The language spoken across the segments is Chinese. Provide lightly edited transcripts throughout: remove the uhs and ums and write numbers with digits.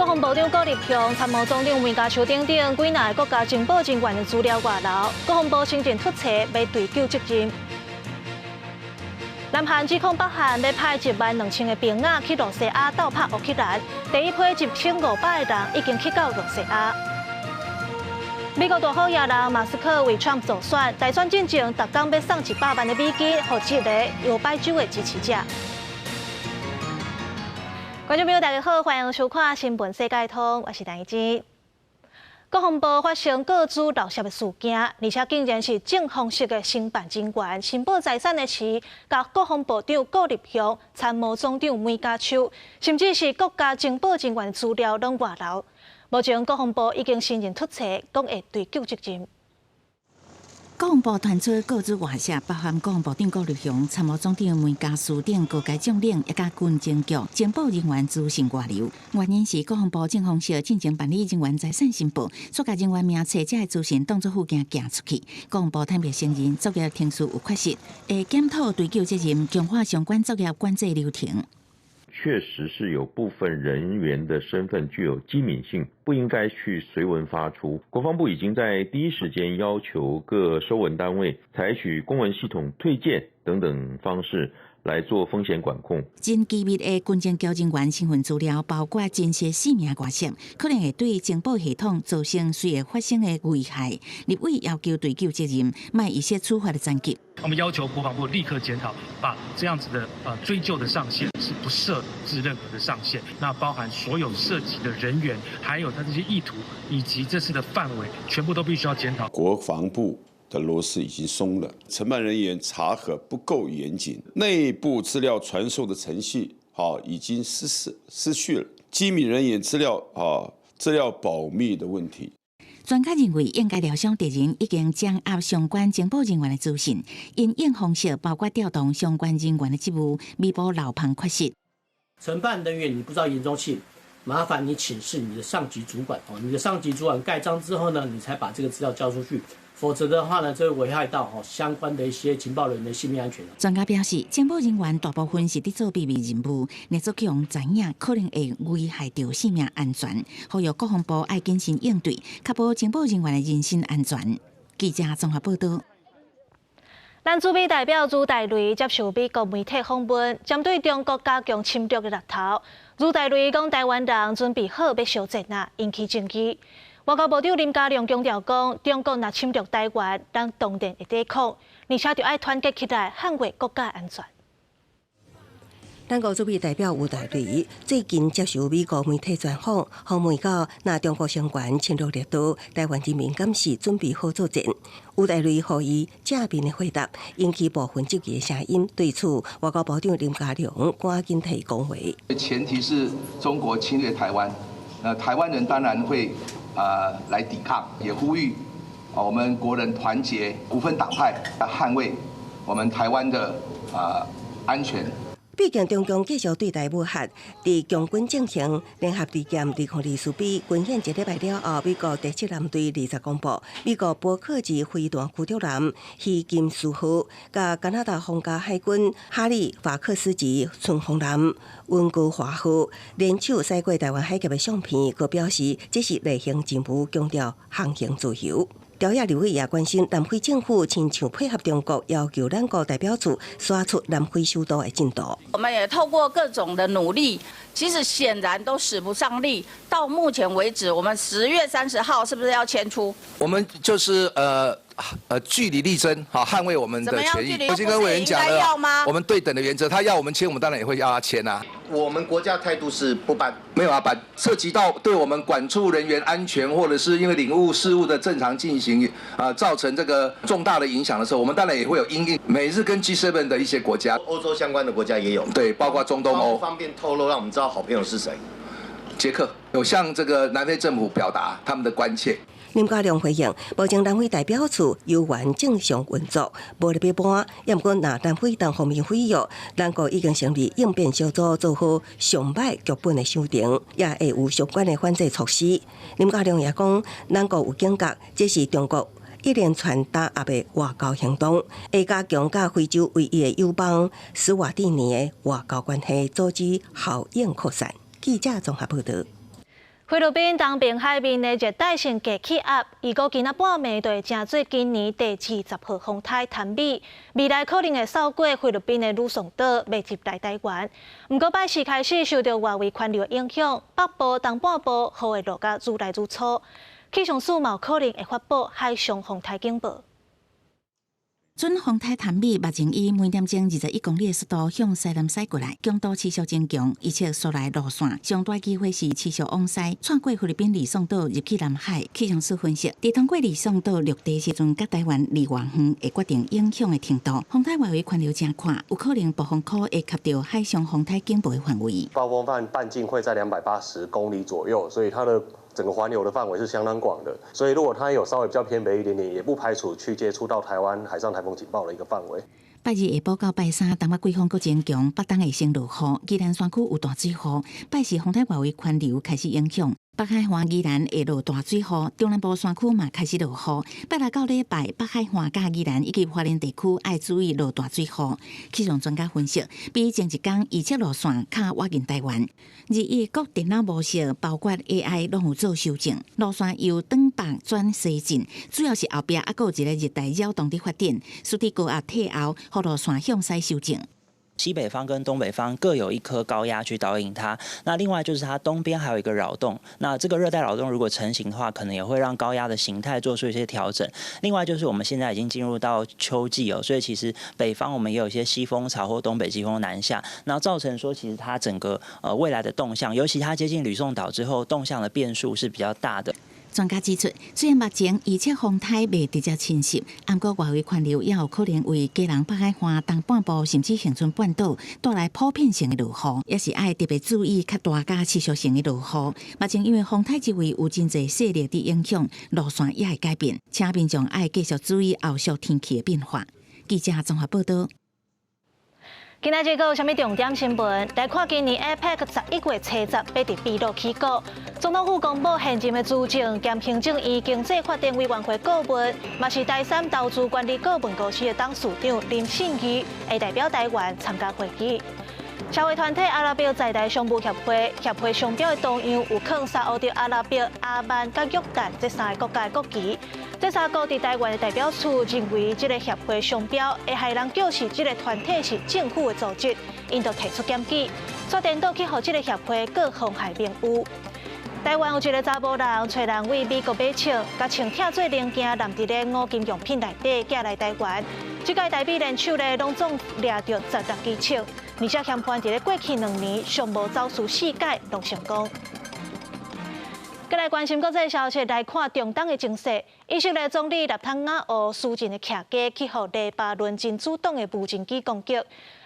国防部长郭立雄、参谋总长魏家秋等等几名国家情报人员的资料外流，国防部新政突袭，要追究责任。南韩指控北韩要派12000个兵仔去罗西亚斗拍乌克兰，第一批1500个人已经去到罗西亚。美国大好野人马斯克为 Trump 助选，大选进前，逐天要送100万的美金给这个摇摆州的支持者。观众朋友，大家好，欢迎收看《新闻世界通》，我是陈怡晶。国防部发生各资漏泄的事件，而且竟然是正方式的申办人员申报财产的时，甲国防部长郭立雄、参谋总长魏家秋，甚至是国家情报人员的资料拢外流。目前国防部已经新任突袭，讲会追究责任。国防部传出各资外泄，包含国防部长郭立雄、参谋总长魏家书等各界将领，也甲军情局情报人员资讯外流。原因是国防部正方式进行办理人员财产申报，所甲人员名册这的资讯当作附件寄出去。国防部坦白承认作业程序有缺失，会检讨追究责任，强化相关作业管制流程。确实是有部分人员的身份具有机敏性，不应该去随文发出。国防部已经在第一时间要求各收文单位采取公文系统推荐等等方式来做风险管控。真机密的军情局人员身份资料，包括真实姓名外泄，可能会对情报系统造成随后发生的危害。立委要求追究责任，卖一些处罚的战绩。我们要求国防部立刻检讨，把这样子的追究的上限是不设置任何的上限，那包含所有涉及的人员，还有他这些意图以及这次的范围，全部都必须要检讨。国防部的螺丝已经松了，承办人员查核不够严谨，内部资料传授的程序已经失去了，机密人员资料保密的问题。专家认为，应该疗伤敌人已经掌握相关情报人员的资讯，因应方式包括调动相关人员的职务，弥补漏棚缺失。承办人员你不知道严重性，麻烦你请示你的上级主管你的上级主管盖章之后呢，你才把这个资料交出去。否则的话呢，这会危害到相关的一些情报人员的性命安全。专家表示，情报人员大部分是伫做秘密任务，若做强知影，可能会危害到性命安全。呼吁国防部爱谨慎应对，确保情报人员的人身安全。记者综合报道。咱驻美代表朱大雷接受美国媒体访问，针对中国加强侵略的力头，朱大雷讲台湾人准备好要烧战啊，引起争议。外交部长林佳龙强调讲，中国若侵略台湾，咱当然会抵抗，而且就要团结起来，捍卫国家安全。咱国驻美代表吴大雷最近接受美国媒体专访，访问到若中国相关侵略力度，台湾人民敢是准备好作战？吴大雷予伊正面的回答，引起部分质疑的声音。对此，外交部长林佳龙赶紧提讲话。前提是中国侵略台湾，台湾人当然会来抵抗，也呼吁我们国人团结，不分党派，捍卫我们台湾的安全。毕竟中共继续对台武吓，伫强军进行联合利剑2024比军演一礼拜了后，美国第7舰队20公布，美国波克级飞弹驱逐舰希金斯号，甲加拿大皇家海军哈利法克斯级巡航舰温哥华号联手驶过台湾海峡的相片，佮表示这是例行任务，强调航行自由。朝野立委也关心南非政府亲像配合中国，要求咱国代表处刷出南非首都的进度。我们也透过各种的努力，其实显然都使不上力。到目前为止，我们10月30号是不是要迁出？我们就是据理力争，捍卫我们的权益。我已经跟委员讲了，我们对等的原则，他要我们签，我们当然也会要他签啊。我们国家态度是不搬，没有要搬。涉及到对我们管处人员安全，或者是因为领务事务的正常进行，造成这个重大的影响的时候，我们当然也会有因应美日跟 G7 的一些国家，欧洲相关的国家也有，对，包括中东欧。方便透露，让我们知道好朋友是谁？捷克有向这个南非政府表达他们的关切。林佳龙回应，目前南非代表处有缘正常运作，无咧要搬。也毋过，若南非单方面毁约，咱国已经成立应变小组，做好上歹剧本的修订，也会有相关的反制措施。林佳龙也讲，咱国有警觉，这是中国一连串打压的外交行动，会加强甲非洲唯一的友邦斯瓦蒂尼的外交关系，阻止效应扩散。记者综合报道。菲律宾东边海面的热带性低气压，预估今仔半暝就会正做今年第20号风台探米，未来可能会扫过菲律宾的吕宋岛，未入来台湾。不过拜四开始受到外围环流的影响，北部、东半部雨会落甲愈来愈粗，气象署嘛可能会发布海上风台警报。准风台探米目前以每点钟21公里的速度向西南驶过来，强度持续增强，而且所来路线上大机会是持续往西，穿过菲律宾吕宋岛入去南海。气象署分析，在通过吕宋岛陆地时阵，甲台湾离偌远，会决定影响的程度。风台外围环流正宽，有可能暴风区会卡到海上风台警报的范围。暴风范半径会在280公里左右，所以它的整个环流的范围是相当广的，所以如果它有稍微比较偏北一点点，也不排除去接触到台湾海上台风警报的一个范围。拜二下晡到拜三，东北季风阁增强，北东会先落雨，宜兰山区有大水雨。拜四风台外围环流开始影响。北海岸宜兰会落大水雨，中南部山区嘛开始落雨。拜六到礼拜，北海岸甲宜兰以及花莲地区要注意落大水雨。气象专家分析，比前一天预测路线较接近台湾。日夜各电脑模式，包括 AI 拢有做修正，路线由东北转西进，主要是后壁还有一个热带扰动伫发展，属地高压退后，互路线向西修正。西北方跟东北方各有一颗高压去导引它，那另外就是它东边还有一个扰动，那这个热带扰动如果成型的话，可能也会让高压的形态做出一些调整。另外就是我们现在已经进入到秋季哦，所以其实北方我们也有一些西风槽或东北季风南下，那造成说其实它整个未来的动向，尤其它接近吕宋岛之后，动向的变数是比较大的。专家指出，虽然目前预测风台未直接侵袭，不过外围环流也有可能为基隆北海岸东半部甚至恒春半岛带来普遍性的落雨，也是爱特别注意较大加持续性的落雨。目前因为风台周围有真侪势力的影响，路线也会改变，请民众爱继续注意后续天气的变化。记者综合报道。今仔日有啥物重点新闻？来看今年 APEC 11月初10要伫秘鲁起稿。总统府公布现任的资政兼行政院经济发展委员会顾问，嘛是第三投资管理顾问公司的董事长林信义，会代表台湾参加会议。社会团体阿拉伯在台商务协会商标的图样有放沙乌地阿拉伯、阿曼甲约旦这3个国家的国旗。这3个伫台湾的代表处认为，这个协会商标会害人表示这个团体是政府的组织，因就提出检举，刷电脑去互这个协会各妨害名誉。台湾有一个查甫人找人为美国买枪，甲枪拆做零件，揽伫咧五金用品内底寄来台湾。这届台美联手咧，拢总掠着16支枪，而且嫌犯伫咧过去2年尚无走私4届拢成功。再来关心国际消息，来看中东的情势。以色列总理纳坦雅胡私人的客家去互黎巴嫩真主党的无人机攻击。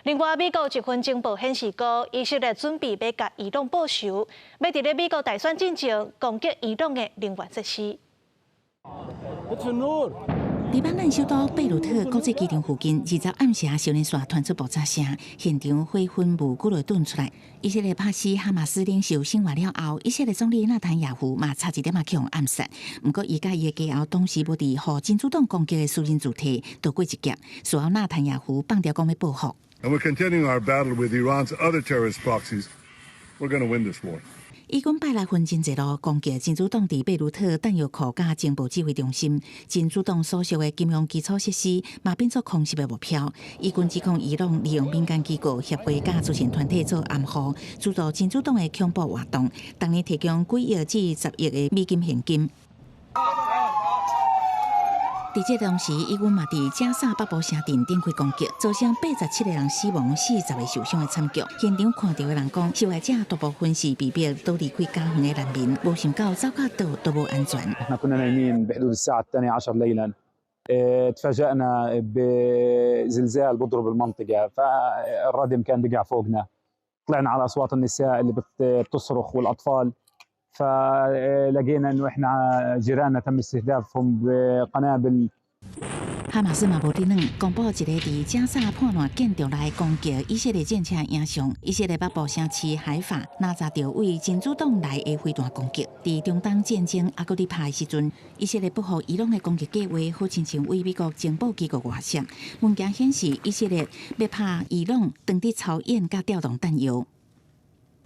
另外，美国一份情报显示，以色列准备要甲伊朗报仇，要伫咧美国大选进前攻击伊朗的能源设施。黎巴嫩首都贝鲁特国际机场附近，20暗时少年线传出爆炸声，现场火烟雾咕噜传出来。以色列拍死哈马斯领袖生活了后，以色列总理纳坦雅胡嘛差一点去暗杀。不过，伊甲伊的家后当时无伫互真主党攻击的私人主体躲过一劫，随后纳坦雅胡放掉讲要报复。And we're continuing our battle with Iran's other terrorist proxies. We're going to win this war. 以军派来分真济路攻击真主党伫贝鲁特弹药库甲情报指挥中心，真主党所属的金融基础设施嘛变作空袭的目标。以军指控伊朗利用民间机构、协会甲慈善团体做暗号，主导真主党的恐怖活动，当年提供几亿至10亿的美金现金。伫这同时，以军嘛伫加沙北部城镇展开攻击，造成87个人死亡、40个受伤的惨剧。现场看到的人讲，受害者大部分是被逼都离开家园的难民，无想到走到倒都无安全。احنا كنا نايمين بحدود الساعة 12 ليلا تفاجأنا بزلزال بضرب المنطقة فالردم كان بقع فوقنا طلعنا على أصوات النساء اللي بتصرخ والأطفال فلقينا إنه إحنا جيراننا تم استهدافهم بقنابل。哈马斯嘛无伫软，公布一个伫加沙破烂建筑内攻击以色列战车影像。以色列北部城市海法哪查到为真主党来的飞弹攻击。伫中东战争还搁伫拍的时阵，以色列不服伊朗的攻击计划，好亲像为美国情报机构外泄。文件显示，以色列要拍伊朗当地操演甲调动弹药。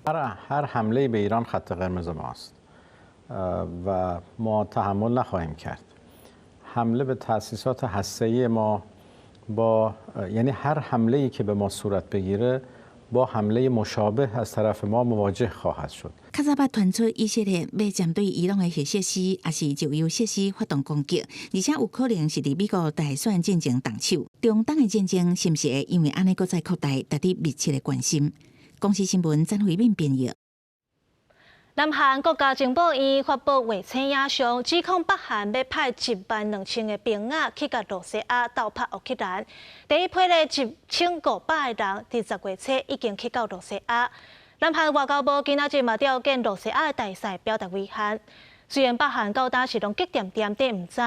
هر حمله به ایران خط قرمز ماست و ما تحمل نخواهیم کرد. حمله به تأسیسات هسته‌ای ما با یعنی هر حمله‌ای که به ما صورت بگیره با حمله مشابه از طرف ما مواجه خواهد شد.卡扎巴传出以色列要针对伊朗的核设施也是石油设施发动攻击，而且有可能是伫美国大选进前动手。中东的战争是不是会因为安尼搁再扩大，值得密切的关心。公司新闻詹慧敏编译。南韩国家情报院发布卫星影像，指控北韩要派12000个兵仔去甲罗西亚斗拍乌克兰。第一批的1500个人，伫10月初已经去到罗西亚。南韩外交部今仔日嘛调见罗西亚的大使，表达遗憾。虽然北韩到底是拢激点点地唔知，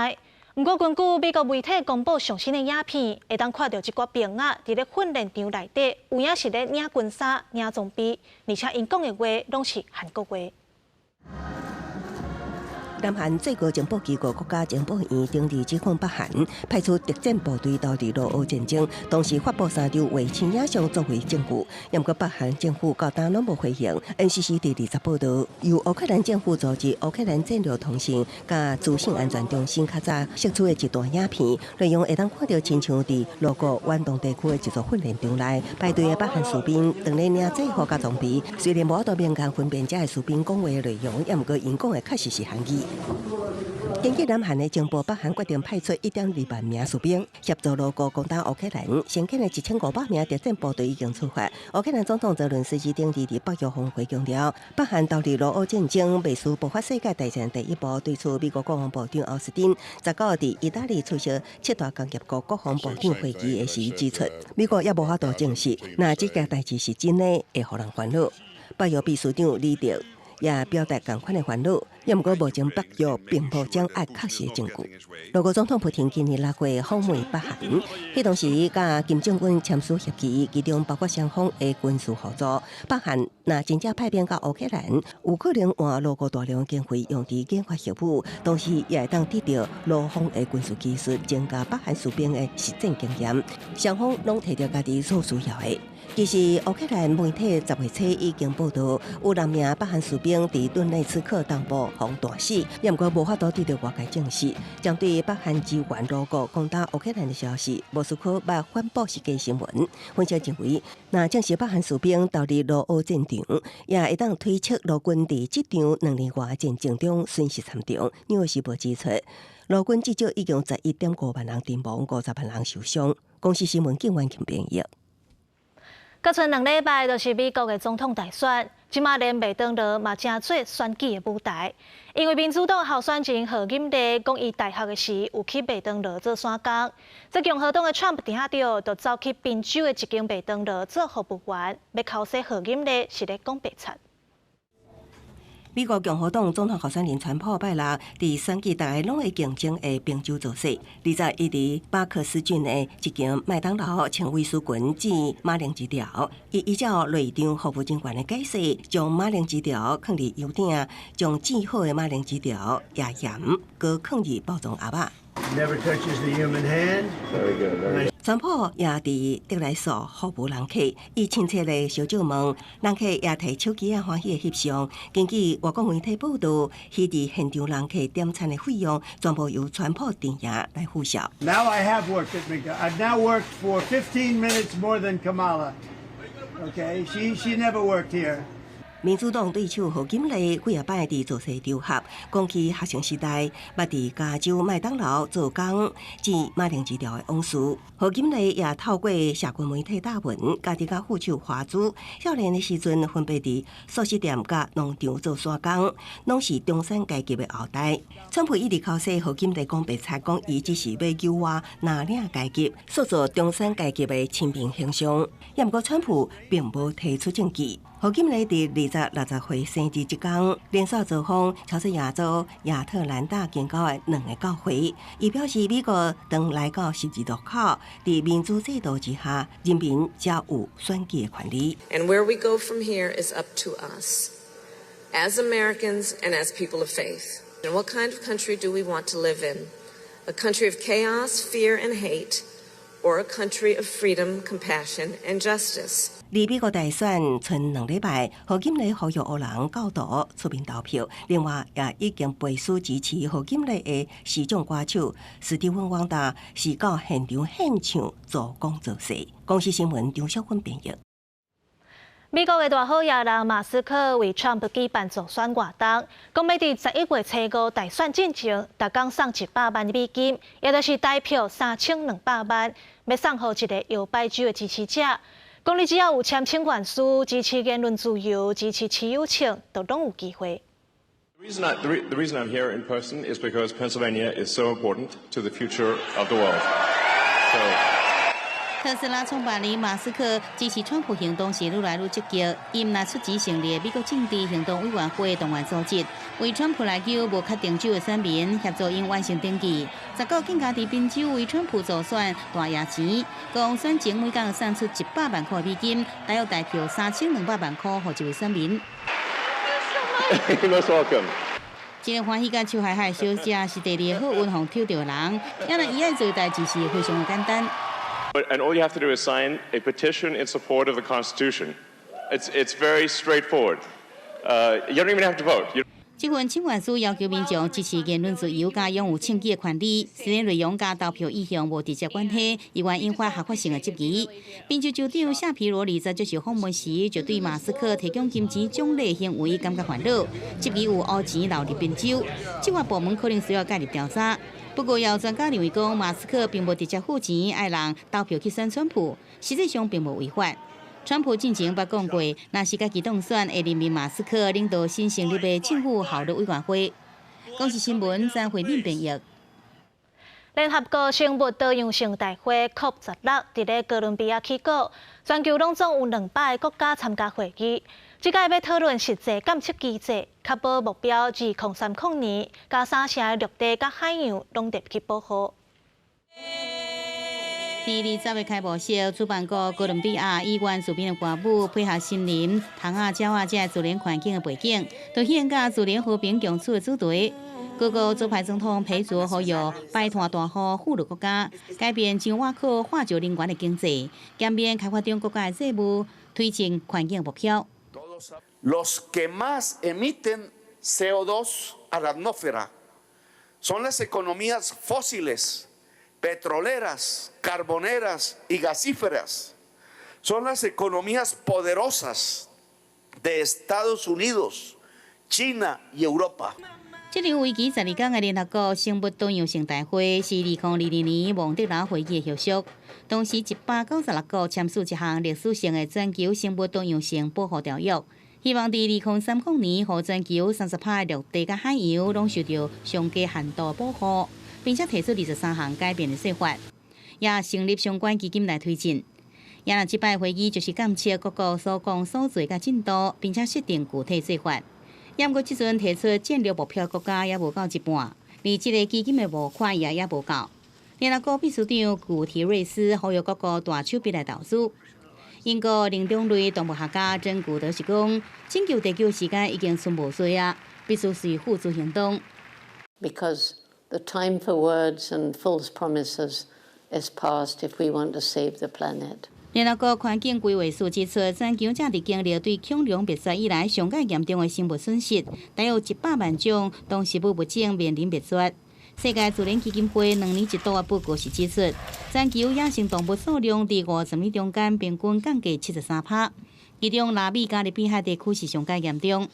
不过根据美国媒体公布上新的影片，会当看到一寡兵仔伫咧训练场内底，有影是咧领军衫、领装备，而且因讲的话拢是韩国话。南韩最高情报机构国家情报院定日指控北韩派出特战部队投入俄乌战争，同时发布3张卫星影像作为证据。不过北韩政府到今拢无回应。NCC 第20报道，由乌克兰政府组织乌克兰战略通信甲资讯安全中心较早释出的一段影片，内容会当看到亲像伫俄国远东地区的一座训练场内，排队的北韩士兵当咧领制服甲装备。虽然无法度明确分辨这个士兵讲话的内容，不过因讲的确实是韩语。根据南韩的情报，北韩决定派出1.2万名士兵协助俄国攻打乌克兰。先前的1500名特战部队已经出发。乌克兰总统泽伦斯基定日伫北约峰会强调，北韩投入俄乌战争未输爆发世界大战第一步。对此，美国国防部长奥斯汀19日伫意大利出席7大工业国国防部长会议的时指出，美国也无法度证实，那这件代志是真的，会互人烦恼。北约秘书长李德也表达同款的烦恼，不过目前北约并无掌握确实的证据。俄国总统普廷今年6月访问北韩，迄当时甲金正恩签署协议，其中包括双方的军事合作。北韩若真正派兵到乌克兰，有可能换俄国大量经费用伫研发核武，同时也会当得到俄方的军事技术，增加北韩士兵的实战经验。双方拢摕到家己所需要的。其实，乌克兰媒体10月初已经报道，有2名北韩士兵伫顿内茨克东部被弹死，不过无法度得到外界证实。针对北韩支援俄国攻打乌克兰的消息，莫斯科也反驳是假新闻。分析认为，若证实北韩士兵投入俄乌战场，也会当推测俄军伫这场2年外战争中损失惨重。纽约时报指出，俄军至少已经11.5万人阵亡，50万人受伤。公司新闻警员김编译。搁剩2礼拜，就是美国的总统大选，即马连麦当劳嘛正做选举的舞台。因为民主党候选人何锦丽讲，伊大学的时有去麦当劳做散工，这共和党的 Trump 底下着就走去宾州的一间麦当劳做服务员，要考试何锦丽是咧讲白贼。美国共和党总统候选人川普拜六伫选举大家拢会竞争的宾州造势。21日伫巴克斯郡的一间麦当劳前威斯郡至马铃薯条，伊依照内场服务人员的解释，将马铃薯条放入油鼎，将煎好的马铃薯条压盐，搁放入包装盒仔。Never touches the human hand. Very good. 川普也伫德莱索服务人客，伊亲切地小酒问人客，也摕手机欢喜的翕相。根据外国媒体报道，迄伫现场人客点餐的费用全部由川普店爷来付销。Now I have worked at McDonald's. I've now worked for 15 minutes more than Kamala. Okay, she never worked here. 民主党对手何锦丽几啊摆伫造势场合，讲起学生时代捌伫加州麦当劳做工，煎马铃薯条的往事。何锦丽也透过社群媒体打文，家己甲副手华珠少年的时阵，分别伫素食店甲农场做散工，拢是中产阶级的后代。川普一直考试何锦丽讲白菜，讲伊只是要救活蓝领阶级，塑造中产阶级的亲民形象。不过川普并无提出证据。何锦丽伫60岁生日这天，连续造访乔治亚州亚特兰大近郊的2个教会。伊表示，美国当来到十字路口，伫民主制度之下，人民才有选举的权利。And where we go from here is up to us, as Americans and as people of faith. And what kind of country do we want to live in? A country of chaos, fear, and hate, or a country of freedom, compassion, and justice. 离美国大选剩2礼拜，何锦丽呼吁黑人教徒出面投票。另外，也已经背书支持何锦丽的市长歌手史蒂芬·旺达是到现场献唱做工作事。公司新闻张淑芬编译。美国的大好野人马斯克为 Trump 举办助选活动，讲要伫11月初5大选进前，逐工送100万美金，也就是代票3200万，要送予一个摇摆州的支持者。讲你只要有签请愿书、支持言论自由、支持持有权，都拢有机会。The reason I'm here in person is because Pennsylvania is so important to the future of the world. 特斯拉创办人马斯克支持川普行动是愈来愈积极，伊毋出席成立美国政治行动委员会动员组织，为川普来求无确定州的选民协助因完成登记。19更加伫宾州为川普助选大赢钱，共选前每工送出100万块美金，大约代票3200万块予一位选民。You're most welcome. 一个欢喜甲手海海小姐是第2好运红抽到的人，也伊爱做代志是非常简单。And all you have to do is sign a petition in support of the Constitution. It's very straightforward. You don't even have to vote. 这份请愿书要求民众支持言论自由加拥有清洁的权利，虽然内容加投票意向无直接关系，意外引发合法性的质疑。宾州州长夏皮罗20接受访问时，就对马斯克提供金钱奖励行为感觉烦恼，质疑有污钱流入宾州，执法部门可能需要介入调查。不过，有专家认为讲，马斯克并无直接付钱，爱人投票去选川普，实际上并无违法。川普进前捌讲过，若是家己当选，会任命马斯克领导新成立的政府效率委员会。公司新闻张惠敏编译。联合国生物多样性大会 COP16 伫咧哥伦比亚起稿，全球拢总有200个国家参加会议。即届要讨论实际监测机制，确保目标2030年，加3成的陆地甲海洋拢得去保护。第20月开幕式，主办国哥伦比亚议员主编的歌舞，配合森林、虫仔、鸟仔这自然环境的背景，凸显甲自然和平共处的主题。各国左派总统佩佐呼吁拜托大户富裕国家改变上瓦靠化石能源的经济，减免开发中国家的债务，推进环境目标。Los que más emiten CO2 a la atmósfera son las economías fósiles, petroleras, carboneras y gasíferas. Son las economías poderosas de Estados Unidos, China y Europa. 这场为期12天的联合国生物多样性大会是2022年蒙特拉会议的后续，当时196国签署一项历史性的全球生物多样性保护条约，希望伫2030年，让全球30%陆地甲海洋拢受到上佳限度保护，并且提出23项改变的说法，也成立相关基金来推进。也那这摆会议就是监测各国所讲所做甲进度，并且设定具体做法。不过，即阵提出战略目标国家也无到一半，而这个基金的募款也无够。联合国秘书长古提瑞斯呼吁各国大手笔来投资。英国领导类动物学家珍古德是讲，拯救地球时间已经剩无多啊，必须随付诸行动。Because the time for words and false promises is past if we want to save the planet. 联合国环境规划署指出，全球正伫经历对恐龙灭绝以来上界严重的生物损失，大约100万种动植物物种面临灭绝。世界自然基金会2年一度的报告是指出，全球野生动物数量伫50年中间平均降低73%，其中南美加勒比海地区是上界严重。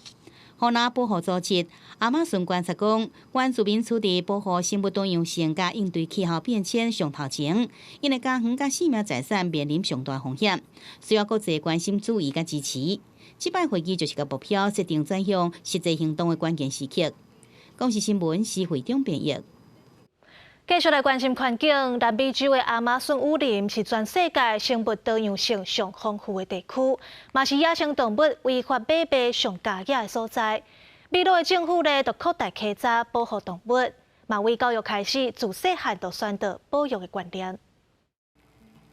河南保护组织亚马逊观察讲，原住民处伫保护生物多样性甲应对气候变迁上头前，因为家园甲生命财产面临上大风险，需要国际关心注意甲支持。这摆会议就是个目标设定转向实际行动的关键时刻。公视新闻是会长编译。继续来关心环境，南美洲的亚马逊雨林是全世界生物多样性上丰富的地区，嘛是野生动物违法买卖上加野的所在。秘鲁的政府呢，就扩大稽查保护动物，嘛为教育开始自细汉就宣导保育的观念。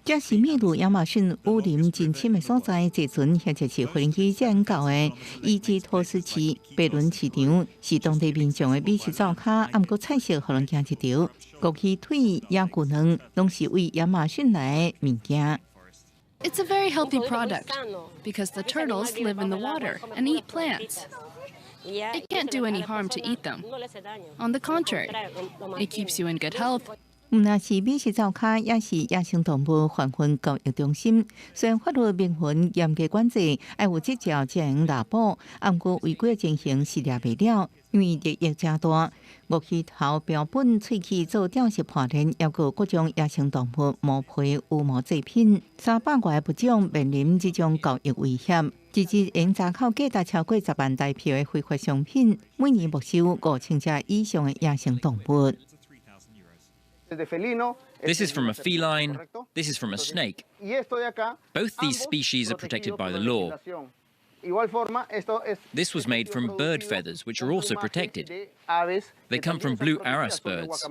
这是秘鲁亚马逊雨林真深的所在，这阵或者是无人机才到的。伊及托斯市贝伦市场是当地民众的美食灶卡，啊，毋过菜色互人行一条，枸杞腿、野骨卵，拢是为亚马逊来的物件。 It's a very healthy product because the turtles live in the water and eat plants. It can't do any harm to eat them. On the contrary, it keeps you in good health. 毋但是美食灶卡，也是野生动物繁育教育中心。虽然法律明文严格管制，爱有执照才能拿捕，啊，毋过违规情形是抓袂了，因为利益真大。鳄鱼头标本喙齿做吊饰破烂，还有各种野生动物毛皮羽毛制品，300外物种面临这种教育威胁。直至因查扣价值超过10万台票的非法商品，每年没收5000只以上的野生动物。 This is from a feline, this is from a snake. Both these species are protected by the law. This was made from bird feathers, which are also protected. They come from blue aras birds.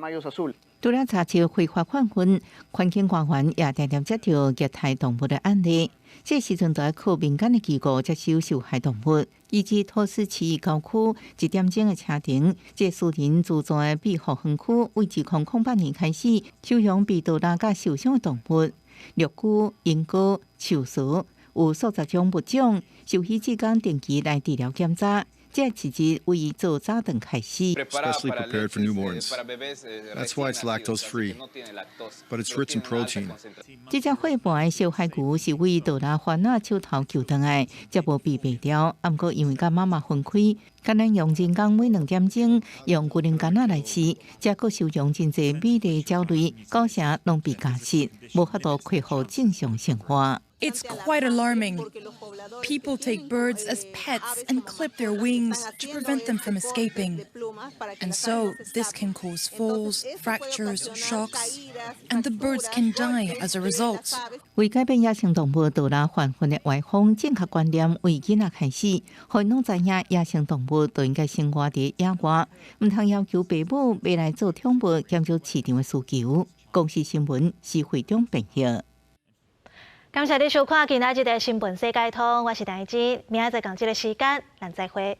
除了查找非法贩运，环境官员也常常接到虐待动物的案例。这时阵在靠民间的机构接收受害动物，以及托斯市郊区1点钟的车程，这私人自助的庇护园区，为2008年开始收容被捕拿甲受伤的动物，鹿龟、鹦哥、树鼠，有数十种物种，受许志工定期来治疗检查。 这是日为做早顿开始。Especially prepared for newborns. That's why it's lactose-free, but it's rich in protein. 这只血盘的小海牛是为杜拉番仔手头救回来，才无被卖掉。啊，毋过因为甲妈妈分开，敢能用人工每2点钟用牛奶干仔来吃，才佫收容真济美丽鸟类，高城拢被夹食，无法度恢复正常生活。 It's quite alarming. People take birds as pets and clip their wings to prevent them from escaping. And so, this can cause falls, fractures, shocks, and the birds can die as a result. 为改变野生动物杜拉犯法的歪风，正确观念为囡仔开始，互因拢知影野生动物都应该生活伫野外，毋通要求父母买来做宠物，减少市场的需求。公视新闻是会中编译。 感谢你收看今仔日的新闻世界通，我是陈怡，明仔载同这个时间，咱再会。